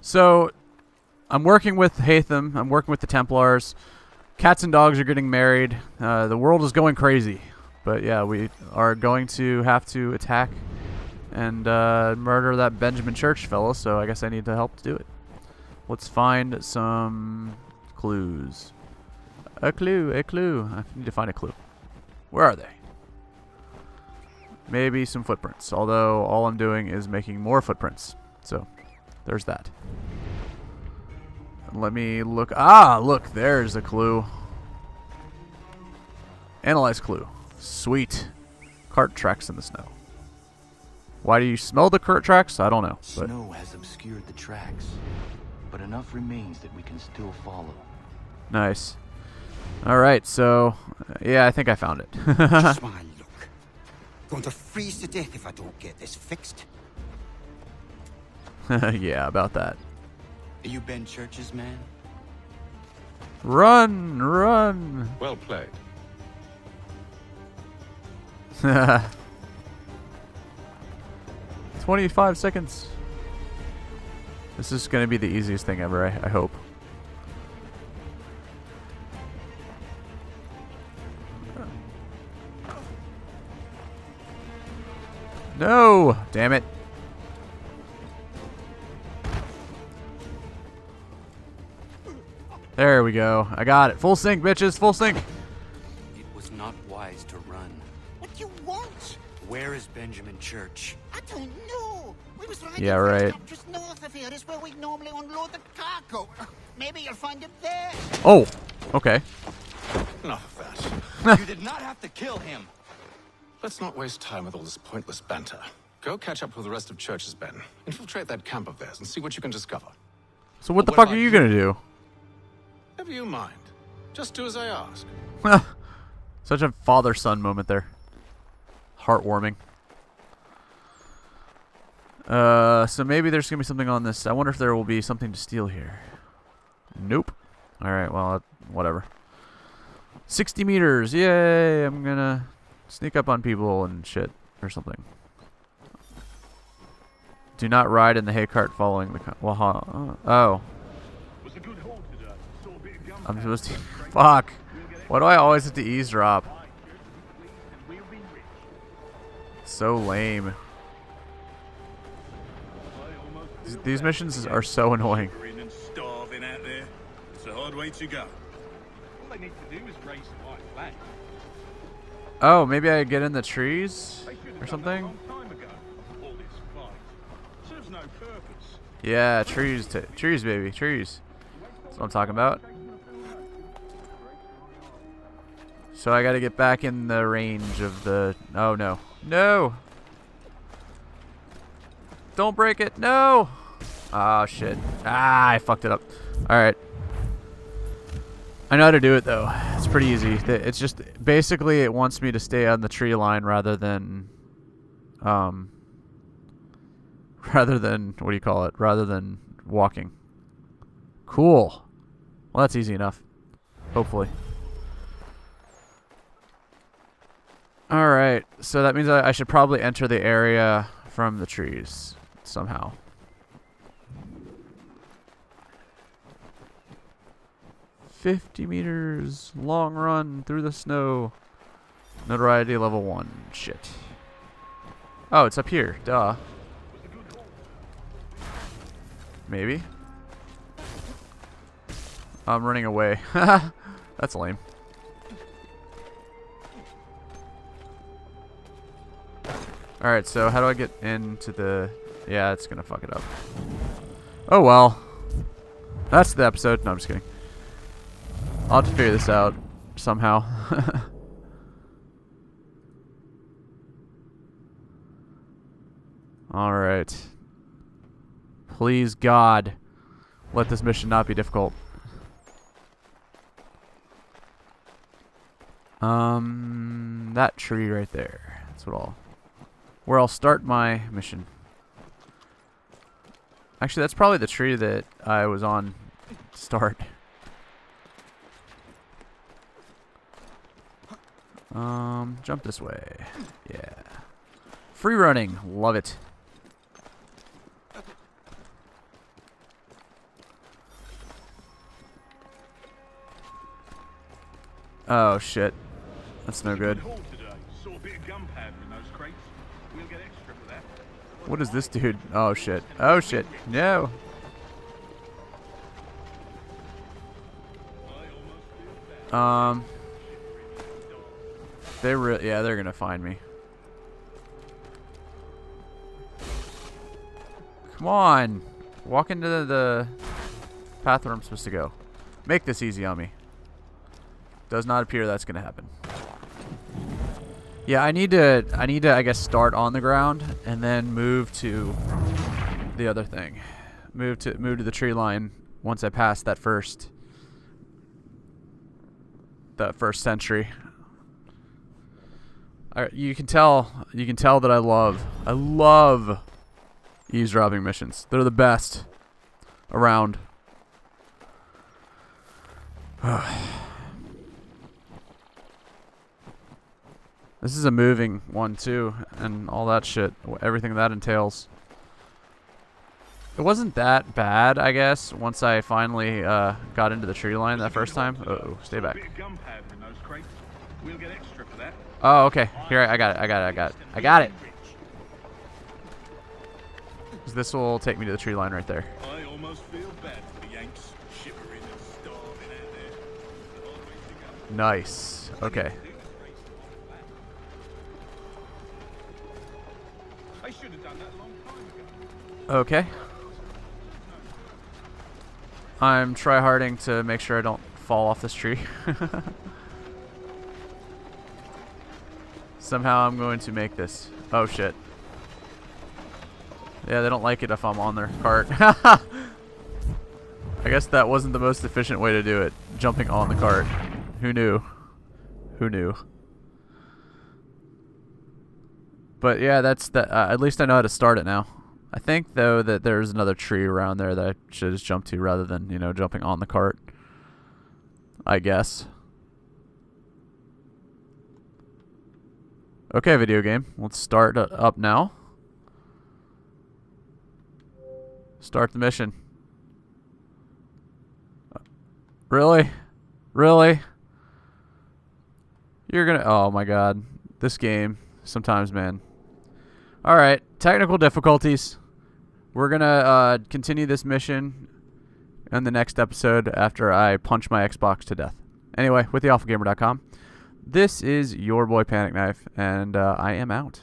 So, I'm working with Hatham. I'm working with the Templars. Cats and dogs are getting married. The world is going crazy. But yeah, we are going to have to attack and murder that Benjamin Church fellow, so I guess I need to help to do it. Let's find some clues. A clue, a clue. I need to find a clue. Where are they? Maybe some footprints, although all I'm doing is making more footprints. So, there's that. Let me look. Ah, look, there's a clue. Analyze clue. Sweet. Cart tracks in the snow. Why do you smell the cart tracks? I don't know. But Snow has obscured the tracks, but enough remains that we can still follow. nice. All right, so yeah, I think I found it. Just my luck. Going to freeze to death if I don't get this fixed. Yeah, about that. Are you Ben Church's man? Run, run. Well played. 25 seconds. This is going to be the easiest thing ever, I hope. No! Damn it. There we go. I got it. Full sync, bitches. Full sync. It was not wise to run. What do you want? Where is Benjamin Church? I don't know. We was riding Yeah, right. up just north of here. Is where we normally unload the cargo. Maybe you'll find it there. Oh, okay. Enough of that. You did not have to kill him. Let's not waste time with all this pointless banter. Go catch up with the rest of Church's men. Infiltrate that camp of theirs and see what you can discover. So what the What fuck about are you you? going to do? Never you mind. Just do as I ask. Such a father-son moment there. Heartwarming. So maybe there's going to be something on this. I wonder if there will be something to steal here. Nope. Alright, well, whatever. 60 meters. Yay! I'm going to sneak up on people and shit. Or something. Do not ride in the hay cart following the... oh. I'm supposed to... Fuck. Why do I always have to eavesdrop? So lame. These missions are so annoying. It's a hard way to go. All they need to do is raise the white flag. Oh, maybe I get in the trees or something? Time ago, all this fight serves no purpose. Yeah, trees, trees, baby, trees. That's what I'm talking about. So I gotta get back in the range of the... Oh, no. No! Don't break it. No! Oh, shit. Ah, I fucked it up. Alright. I know how to do it, though. It's pretty easy. It's just... Basically, it wants me to stay on the tree line rather than... Rather than... What do you call it? Rather than walking. Cool. Well, that's easy enough. Hopefully. Alright, so that means I should probably enter the area from the trees somehow. $50 meters, long run through the snow. Notoriety level 1. Shit. Oh, it's up here. Duh. Maybe. I'm running away. That's lame. Alright, so how do I get into the... Yeah, it's gonna fuck it up. Oh well. That's the episode. No, I'm just kidding. I'll have to figure this out somehow. Alright. Please, God, let this mission not be difficult. That tree right there. That's where I'll start my mission. Actually, that's probably the tree that I was on to start. Jump this way. Yeah. Free running. Love it. Oh shit. That's no good. Haul today. Saw a bit of gunpowder in those crates. We'll get extra for that. What is this dude? Oh shit. Oh shit. No. Yeah, they're gonna find me. Come on. Walk into the path where I'm supposed to go. Make this easy on me. Does not appear that's gonna happen. Yeah, I need to I guess start on the ground and then move to the other thing. Move to the tree line once I pass that first sentry. You can tell that I love eavesdropping missions. They're the best around. This is a moving one too, and all that shit, everything that entails. It wasn't that bad, I guess, once I finally got into the tree line that first time. Uh-oh, stay back. We'll get extra for that. Oh, okay. Here, I got it. 'Cause this will take me to the tree line right there. I almost feel bad for the Yanks, shivering and starving out there. Nice. Okay. I should have done that a long time ago. Okay. I'm tryharding to make sure I don't fall off this tree. Somehow I'm going to make this. Oh shit. Yeah, they don't like it if I'm on their cart. I guess that wasn't the most efficient way to do it. Jumping on the cart. Who knew? Who knew? But yeah, that's that. At least I know how to start it now. I think though that there's another tree around there that I should just jump to rather than, you know, jumping on the cart. I guess. Okay, video game. Let's start up now. Start the mission. Really? Really? You're gonna... Oh my god. This game. Sometimes, man. Alright. Technical difficulties. We're gonna continue this mission in the next episode after I punch my Xbox to death. Anyway, with theawfulgamer.com. This is your boy Pan1cKnife, and I am out.